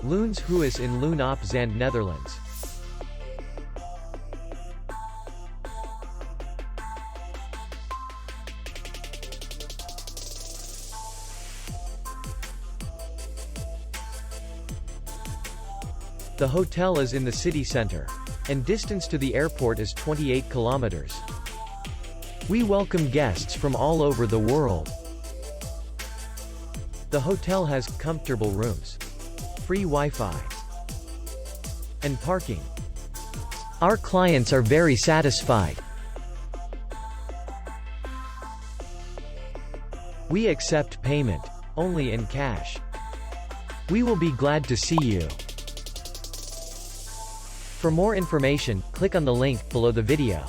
Loon's huis in Loon op Zand, Netherlands. The hotel is in the city center. And distance to the airport is 28 kilometers. We welcome guests from all over the world. The hotel has comfortable rooms, free Wi-Fi, and parking. Our clients are very satisfied. We accept payment only in cash. We will be glad to see you. For more information, click on the link below the video.